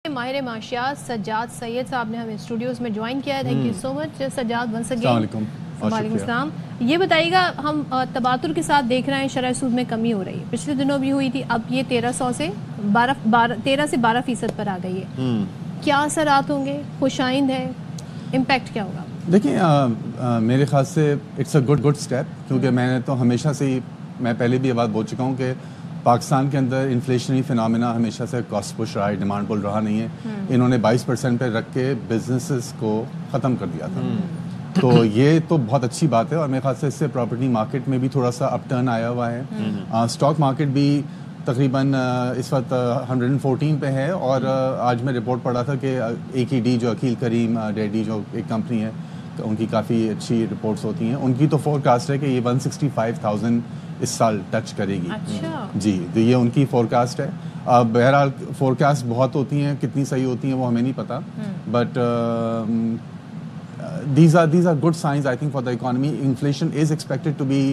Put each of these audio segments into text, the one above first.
ماہر معاشیات سجاد سید صاحب نے ہمیں اسٹوڈیوز میں جوائن کیا ہے. Thank you so much Sajjad once again. السلام علیکم. وعلیکم السلام. یہ بتائیے گا, ہم تباتر کے ساتھ دیکھ رہے ہیں شرح سود میں کمی ہو رہی ہے, پچھلے دنوں بھی ہوئی تھی, اب یہ 13 سے 12% پر آ گئی ہے. کیا اثرات ہوں گے, خوش آئند ہے, امپیکٹ کیا ہوگا؟ دیکھیں میرے خیال سے اٹس اے گڈ اسٹیپ, کیونکہ میں نے تو ہمیشہ سے ہی, میں پہلے بھی یہ بات بول چکا ہوں کہ پاکستان کے اندر انفلیشنری فنامنا ہمیشہ سے کاسٹ پش رہا ہے, ڈیمانڈ پل رہا نہیں ہے. انہوں نے 22% پہ رکھ کے بزنسز کو ختم کر دیا تھا. تو یہ تو بہت اچھی بات ہے, اور میرے خیال سے اس سے پراپرٹی مارکیٹ میں بھی تھوڑا سا اپ ٹرن آیا ہوا ہے. اسٹاک مارکیٹ بھی تقریباً اس وقت 114 پہ ہے, اور آج میں رپورٹ پڑھا تھا کہ AKD جو عقیل کریم ڈیڈی جو ایک کمپنی ہے, ان کی کافی اچھی رپورٹس ہوتی ہیں, ان کی تو فور کاسٹ ہے کہ یہ 165,000 اس سال ٹچ کرے گی. جی, تو یہ ان کی فور کاسٹ ہے. بہرحال فور کاسٹ بہت ہوتی ہیں, کتنی صحیح ہوتی ہیں وہ ہمیں نہیں پتا, but these are good signs I think for the economy. Inflation is expected to be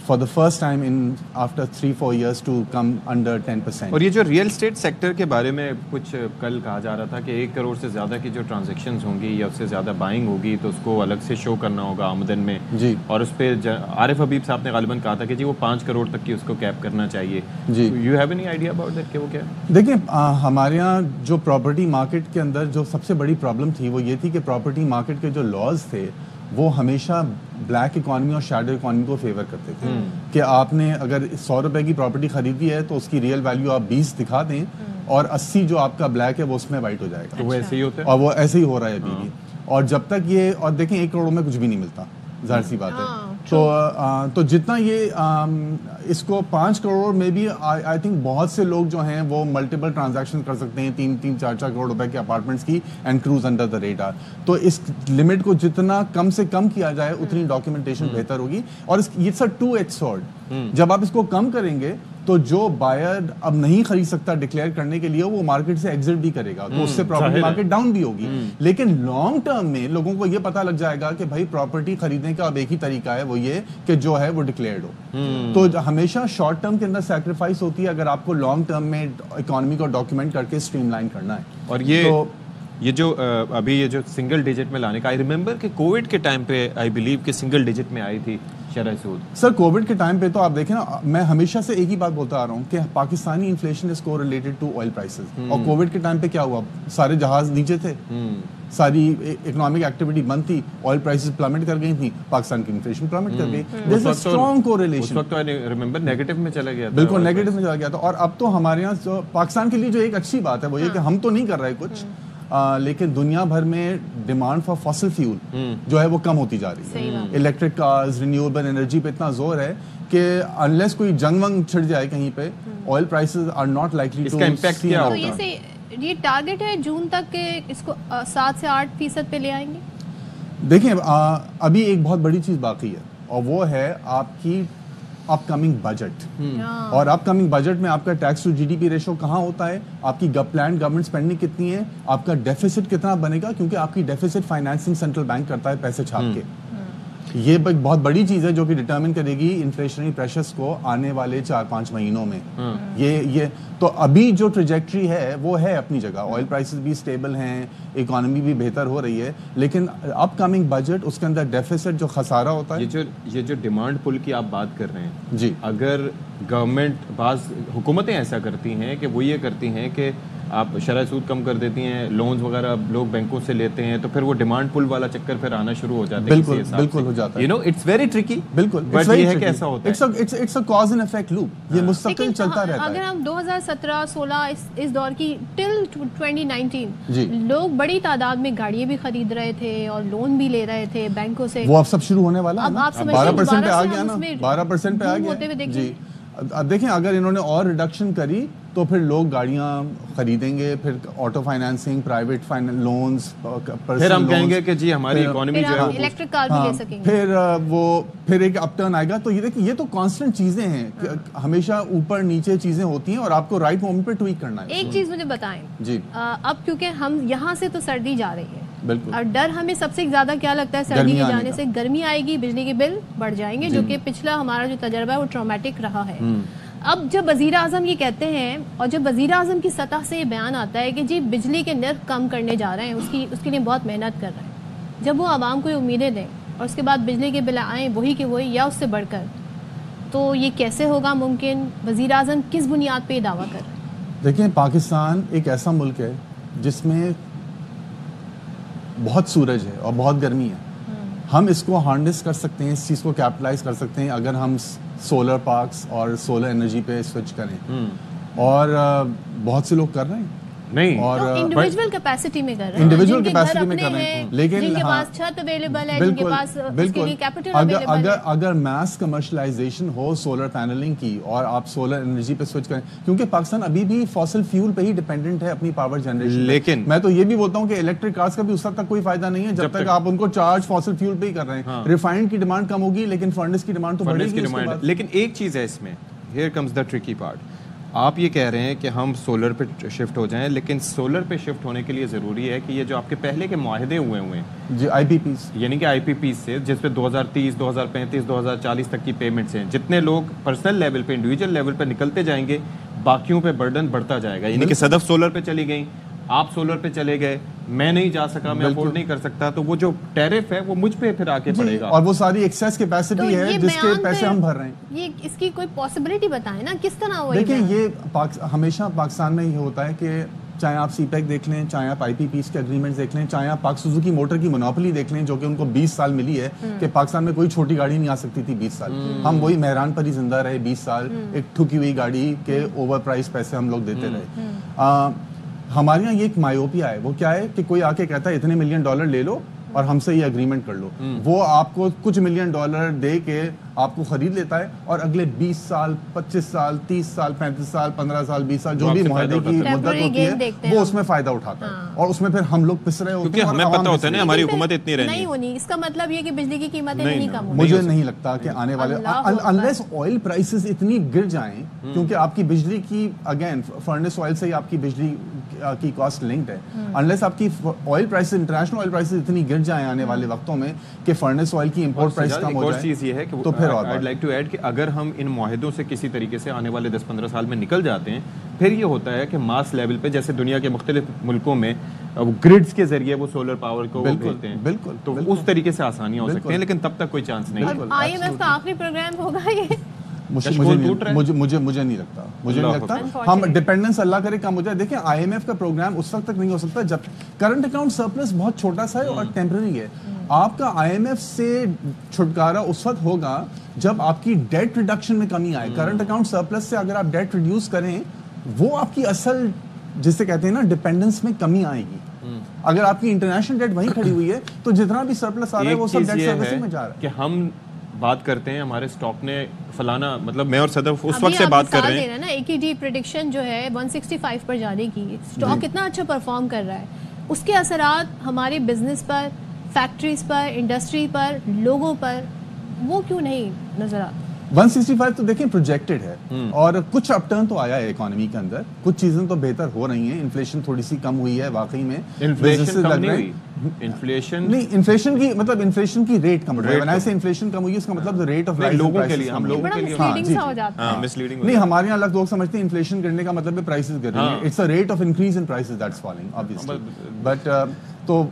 for the first time in after 3-4 years to come under 10%. اور یہ جو ریئل اسٹیٹ سیکٹر کے بارے میں کچھ کل کہا جا رہا تھا کہ 1 کروڑ سے زیادہ کی جو ٹرانزیکشنز ہوں گی یا اس سے زیادہ بائنگ ہوگی تو اس کو الگ سے شو کرنا ہوگا آمدن میں. جی, اور اس پہ عارف حبیب صاحب نے غالباً کہا تھا کہ جی وہ 5 کروڑ تک کی اس کو کیپ کرنا چاہیے. جی, you have any idea about that کہ وہ کیا ہے؟ دیکھیں ہمارے یہاں جو پراپرٹی مارکیٹ کے اندر جو سب سے بڑی پرابلم تھی وہ یہ تھی کہ پراپرٹی مارکیٹ کے جو لاز تھے وہ ہمیشہ بلیک اکانومی اور شیڈو اکانومی کو فیور کرتے تھے. کہ آپ نے اگر 100 روپے کی پراپرٹی خریدی ہے تو اس کی ریئل ویلیو آپ 20 دکھا دیں, اور 80 جو آپ کا بلیک ہے وہ اس میں وائٹ ہو جائے گا. تو وہ ایسے ہی ہوتا ہے, اور وہ ایسے ہی ہو رہا ہے ابھی بھی. اور جب تک یہ, اور دیکھیں 1 کروڑ میں کچھ بھی نہیں ملتا, ظاہر سی بات ہے. تو جتنا یہ اس کو 5 کروڑ میں بھی آئی تھنک بہت سے لوگ جو ہیں وہ ملٹیپل ٹرانزیکشن کر سکتے ہیں, 3-4 کروڑ روپے کے اپارٹمنٹس کی, and cruise under the radar. تو اس لمٹ کو جتنا کم سے کم کیا جائے اتنی ڈاکیومنٹیشن بہتر ہوگی. اور اٹس اے 2-edged sword. جب آپ اس کو کم کریں گے تو جو بائر اب نہیں خرید سکتا ڈکلیئر کرنے کے لیے وہ مارکیٹ سے ایگزٹ بھی کرے گا, تو اس سے پراپرٹی مارکیٹ ڈاؤن بھی ہوگی. لیکن لانگ ٹرم میں لوگوں کو یہ پتا لگ جائے گا کہ بھائی پراپرٹی خریدنے کا اب ایک ہی طریقہ ہے, وہ یہ کہ جو ہے وہ ڈکلیئرڈ ہو. تو ہمیشہ شارٹ ٹرم کے اندر سیکریفائس ہوتی ہے اگر آپ کو لانگ ٹرم میں اکانومی کو ڈاکیومنٹ کر کے اسٹریم لائن کرنا ہے. اور یہ جو ابھی یہ جو سنگل ڈیجٹ میں لانے کا, آئی ریمبر کہ کووڈ کے ٹائم پہ آئی بلیو کہ سنگل ڈیجٹ میں آئی تھی شرح سود. سر کووڈ کے ٹائم پہ تو آپ دیکھیں نا, میں ہمیشہ سے ایک ہی بات بولتا آ رہا ہوں کہ Pakistani inflation is correlated to oil prices. اور کووڈ کے ٹائم پہ کیا ہوا, سارے جہاز نیچے تھے, ساری اکنامک ایکٹیویٹی بند تھی, آئل پرائسز پلمٹ کر گئی تھیں, پاکستان کی انفلیشن پلمٹ کر گئی. دیر از اے اسٹرانگ کوریلیشن. اس وقت تو ریمبر نیگیٹو میں چلا گیا تھا, بالکل نیگیٹو میں چلا گیا تھا. اور اب تو ہمارے یہاں جو پاکستان کے لیے جو ایک اچھی بات ہے وہ یہ کہ ہم تو نہیں کر رہے کچھ, لیکن دنیا بھر میں ڈیمانڈ فار فاسل فیول جو ہے وہ کم ہوتی جا رہی ہے. الیکٹرک کارز, رینیویبل انرجی پہ اتنا زور ہے کہ انلیس کوئی جنگ ونگ چھڑ جائے کہیں پہ, oil prices are not likely to. اس کا امپیکٹ کیا ہوگا؟ یہ ٹارگٹ ہے جون تک کہ اس کو 7 سے 8% پہ لے آئیں گے. دیکھیں ابھی ایک بہت بڑی چیز باقی ہے, اور وہ ہے آپ کی اپ کمنگ بجٹ. اور اپ کمنگ بجٹ میں آپ کا ٹیکس ٹو GDP ریشو کہاں ہوتا ہے, آپ کی پلانڈ گورنمنٹ اسپینڈنگ کتنی ہے, آپ کا ڈیفیسٹ کتنا بنے گا, کیونکہ آپ کی ڈیفیسٹ فائنانسنگ سینٹرل بینک کرتا ہے پیسے چھاپ کے. یہ ایک بہت بڑی چیز ہے جو کہ ڈٹرمن کرے گی انفلیشنری پریشرز کو آنے والے 4-5 مہینوں میں. یہ تو ابھی جو ٹریجیکٹری ہے وہ ہے اپنی جگہ, آئل پرائسز بھی اسٹیبل ہیں, اکانومی بھی بہتر ہو رہی ہے, لیکن اپ کمنگ بجٹ اس کے اندر ڈیفیسٹ جو خسارہ ہوتا ہے. یہ جو ڈیمانڈ پل کی آپ بات کر رہے ہیں, جی, اگر گورنمنٹ, بعض حکومتیں ایسا کرتی ہیں کہ وہ یہ کرتی ہیں کہ آپ شرح سود کم کر دیتی ہیں, لونز وغیرہ لوگ بینکوں سے لیتے ہیں, تو پھر وہ ڈیمانڈ پل والا چکر پھر آنا شروع ہو جاتا ہے. بالکل ہو جاتا ہے. You know it's very tricky. بالکل, بٹ یہ ہے کہ ایسا ہوتا ہے, it's a cause and effect loop, یہ مستقل چلتا رہتا ہے. اگر ہم 2017-16 اس دور کی ٹل 2019 لوگ بڑی تعداد میں گاڑیاں بھی خرید رہے تھے اور لون بھی لے رہے تھے بینکوں سے, وہ اب سب شروع ہونے والا ہے. اب 12% پہ آ گیا نا, 12% پہ آ گیا. جی, اب دیکھیں اگر انہوں نے اور ریڈکشن کری تو پھر لوگ گاڑیاں خریدیں گے, پھر آٹو فائنانسنگ, پرائیویٹ لونز, پھر ہم کہیں گے کہ جی ہماری اکانومی جو ہے الیکٹرک کار بھی لے سکیں گے, پھر ایک اپ ٹرن آئے گا. تو یہ دیکھیں یہ تو کانسٹنٹ چیزیں ہیں, ہمیشہ اوپر نیچے چیزیں ہوتی ہیں اور آپ کو رائٹ مومنٹ پہ ٹویک کرنا ہے. ایک چیز مجھے بتائیں جی, اب کیونکہ ہم یہاں سے تو سردی جا رہی ہے, بالکل, اور ڈر ہمیں سب سے زیادہ کیا لگتا ہے سردی کے جانے سے, گرمی آئے گی, بجلی کے بل بڑھ جائیں گے, جو کہ پچھلا ہمارا جو تجربہ ہے وہ ٹرامیٹک رہا ہے. اب جب وزیر اعظم یہ کہتے ہیں اور جب وزیر اعظم کی سطح سے یہ بیان آتا ہے کہ جی بجلی کے نرخ کم کرنے جا رہے ہیں، اس کے لیے بہت محنت کر رہے ہیں، جب وہ عوام کو یہ امیدیں دیں اور اس کے بعد بجلی کے بل آئیں وہی کہ وہی یا اس سے بڑھ کر، تو یہ کیسے ہوگا ممکن؟ وزیر اعظم کس بنیاد پہ یہ دعویٰ کر رہے ہیں؟ دیکھیں پاکستان ایک ایسا ملک ہے جس میں بہت سورج ہے اور بہت گرمی ہے. ہم اس کو ہارنس کر سکتے ہیں، اس چیز کو کیپٹلائز کر سکتے ہیں اگر ہم سولر پارکس اور سولر انرجی پہ سوئچ کریں، اور بہت سے لوگ کر رہے ہیں. نہیں اور انڈیویجول کیپیسٹی میں کر رہے ہیں، انڈیویجول کیپیسٹی میں کر رہے ہیں، لیکن جن کے پاس چھت اویلیبل ہے، جن کے پاس اس کے لیے کیپٹل اویلیبل ہے. اگر میس کمرشلائزیشن ہو سولر پینلنگ کی اور آپ سولر انرجی پہ سوئچ کریں، کیونکہ پاکستان ابھی بھی فاسل فیول پہ ہی ڈیپینڈنٹ ہے اپنی پاور جنریشن. لیکن میں تو یہ بھی بولتا ہوں کہ الیکٹرک کارز کا بھی اس وقت تک کوئی فائدہ نہیں ہے جب تک آپ ان کو چارج فاسل فیول پہ ہی کر رہے ہیں. ریفائنڈ کی ڈیمانڈ کم ہوگی لیکن فرنس کی ڈیمانڈ تو بڑھے گی. لیکن ایک چیز ہے اس میں، here comes the tricky part. آپ یہ کہہ رہے ہیں کہ ہم سولر پہ شفٹ ہو جائیں، لیکن سولر پہ شفٹ ہونے کے لیے ضروری ہے کہ یہ جو آپ کے پہلے کے معاہدے ہوئے ہیں جی آئی پی پیز، یعنی کہ آئی پی پیز سے جس پہ 2030 2035 2040 تک کی پیمنٹس ہیں، جتنے لوگ پرسنل لیول پہ انڈیویجول لیول پہ نکلتے جائیں گے باقیوں پہ برڈن بڑھتا جائے گا. یعنی کہ صدف سولر پہ چلی گئیں، آپ سولر پہ چلے گئے، میں نہیں جا سکا، میں افورڈ نہیں کر سکتا، تو وہ جو ٹیرف ہے وہ مجھ پہ پھر آ کے پڑے گا. اور وہ ساری ایکسیس کیپیسٹی ہے جس کے پیسے ہم بھر رہے ہیں. یہ اس کی کوئی پاسبلٹی بتائیں نا، کس طرح ہوا؟ دیکھیں یہ ہمیشہ پاکستان میں یہ ہوتا ہے کہ چاہے آپ سی پیک دیکھ لیں، چاہے آپ آئی پی پیز کے اگریمنٹس دیکھ لیں، چاہے آپ پاک سوزوکی موٹر کی مونوپلی دیکھ لیں جو کہ ان کو 20 سال ملی ہے کہ پاکستان میں کوئی چھوٹی گاڑی نہیں آ سکتی تھی 20 سال. ہم وہی مہران پر ہی زندہ رہے 20 سال، ایک ٹھکی ہوئی گاڑی کے اوور پرائز پیسے ہم لوگ دیتے رہے. ہمارے یہاں یہ ایک مایوپیا ہے. وہ کیا ہے کہ کوئی آ کے کہتا ہے اتنے $1 ملین لے لو اور ہم سے یہ اگریمنٹ کر لو. وہ آپ کو کچھ $1 ملین دے کے آپ کو خرید لیتا ہے اور اگلے 20 سال 25 سال 30 سال 35 سال 15 سال 20 سال جو بھی معاہدے کی مدت ہوتی ہے وہ اس میں فائدہ اٹھاتا ہے اور اس میں پھر ہم لوگ پس رہے ہوتے ہیں. ہمیں پتہ ہوتا ہے نا ہماری حکومت اتنی نہیں ہونی، اس کا مطلب یہ کہ بجلی کی قیمتیں نہیں کم ہونی. مجھے نہیں لگتا کہ آنے والے انلیس آئل پرائسز اتنی گر جائیں، کیونکہ آپ کی بجلی کی اگین فرنس آئل سے ہی آپ کی بجلی کی کاسٹ لنکڈ ہے. انلیس آپ کی oil prices international oil prices اتنی گر جائیں آنے والے وقتوں میں کہ فرنس آئل کی امپورٹ پرائس کم ہو جائے. چیز یہ ہے کہ تو پھر I'd like to add کہ اگر ہم ان معاہدوں سے کسی طریقے سے آنے والے 10-15 سال میں نکل جاتے ہیں، پھر یہ ہوتا ہے کہ ماس لیول پہ جیسے دنیا کے مختلف ملکوں میں گریڈز کے ذریعے وہ سولر پاور کو بھیجتے ہیں، بالکل تو اس طریقے سے آسانیاں ہو سکتی ہیں، لیکن تب تک کوئی چانس نہیں ہے. آئی ایم ایف کا آخری پروگرام ہوگا یہ؟ مجھے نہیں لگتا. ہم ڈیپینڈنس اللہ کرے کم ہو جائے. دیکھیں آئی ایم ایف کا پروگرام اس وقت تک نہیں ہو سکتا جب کرنٹ اکاؤنٹ سرپلس بہت چھوٹا سا ہے اور ٹیمپرری ہے. آپ کا آئی ایم ایف سے چھٹکارا اس وقت ہوگا جب آپ کی ڈیٹ ریڈکشن میں کمی آئے. کرنٹ اکاؤنٹ سرپلس سے اگر آپ ڈیٹ ریڈیوس کریں وہ آپ کی اصل جسے کہتے ہیں نا ڈیپینڈنس میں کمی آئے گی. اگر آپ کی انٹرنیشنل ڈیٹ وہیں کھڑی ہوئی ہے تو جتنا بھی سرپلس آ رہا ہے وہ سب ڈیٹ سروسنگ میں جا رہا ہے. کہ ہم بات کرتے ہیں ہمارے سٹاک نے فلانا، مطلب میں اور صدف اس وقت سے بات کر رہے ہیں نا، ایک ہی ڈی پریڈکشن جو ہے 165 پر جانے کی، سٹاک کتنا اچھا پرفارم کر رہا ہے، اس کے اثرات ہمارے بزنس پر، فیکٹریز پر، انڈسٹری پر، لوگوں پر وہ کیوں نہیں نظر آتے؟ 165 تو دیکھیں پروجیکٹڈ ہے اور کچھ اپ ٹرن تو آیا ہے اکانومی کے اندر، کچھ چیزیں تو بہتر ہو رہی ہیں. انفلیشن تھوڑی سی کم ہوئی ہے واقعی میں. انفلیشن کی مطلب انفلیشن کی ریٹ کم ہوئی ہے. وجہ سے انفلیشن کم ہوئی ہے اس کا مطلب ریٹ آف رائز لوگوں کے لیے، ہم لوگوں کے لیے نہیں. ہمارے یہاں لوگ سمجھتے ہیں انفلیشن کرنے کا مطلب ہے پرائسز گر رہی ہیں. It's a rate of increase in prices that's falling obviously. But تو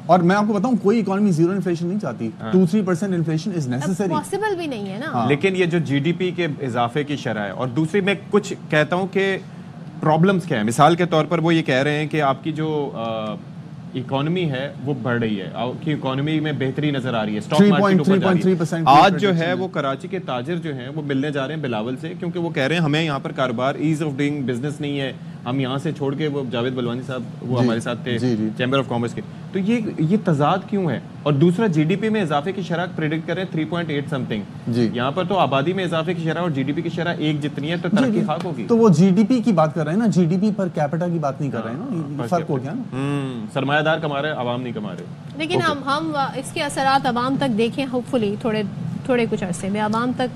اور میں آپ کو بتاؤں کوئی اکانومی زیرو انفلیشن نہیں چاہتی. 2-3% انفلیشن از نیسیسری، پاسبل بھی نہیں ہے نا. لیکن یہ جو جی ڈی پی کے اضافے کی شرح ہے، اور دوسری میں کچھ کہتا ہوں کہ پرابلمس کیا ہیں. مثال کے طور پر وہ یہ کہہ رہے ہیں کہ آپ کی جو اکانومی ہے وہ بڑھ رہی ہے، آپ کی اکانومی میں بہتری نظر آ رہی ہے، اسٹاک مارکیٹ اوپر جا رہی ہے. آج جو ہے وہ کراچی کے تاجر جو ہیں وہ ملنے جا رہے ہیں بلاول سے، کیونکہ وہ کہہ رہے ہیں ہمیں یہاں پر کاروبار ایز آف ڈوئنگ بزنس نہیں ہے. ہم یہاں سے چھوڑ کے، وہ جاوید بلوانی صاحب وہ ہمارے ساتھ تھے چیمبر آف کامرس کے، تو یہ تضاد کیوں ہے؟ اور دوسرا جی ڈی پی میں اضافے کی شرح پریڈکٹ کر رہے ہیں 3.8 سم تھنگ. یہاں پر تو آبادی میں اضافے کی شرح اور جی ڈی پی کی شرح ایک جتنی ہے، تو ترقی خاک ہوگی. تو وہ جی ڈی پی کی بات کر رہے ہیں نا، G D P per capita کی بات نہیں کر رہے ہیں نا. فرق ہو گیا نا. سرمایہ دار کما رہے ہیں، عوام نہیں کما رہے. لیکن ہم اس کے اثرات عوام تک دیکھیں ہوپ فلی تھوڑے کچھ عرصے میں عوام تک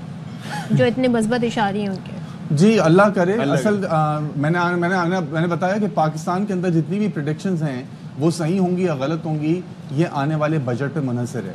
جو اتنے مثبت اشارے ہیں ان کے. جی اللہ کرے. اصل میں نے بتایا کہ پاکستان کے اندر جتنی بھی پریڈکشنز ہیں وہ صحیح ہوں گی یا غلط ہوں گی یہ آنے والے بجٹ پہ منحصر ہے.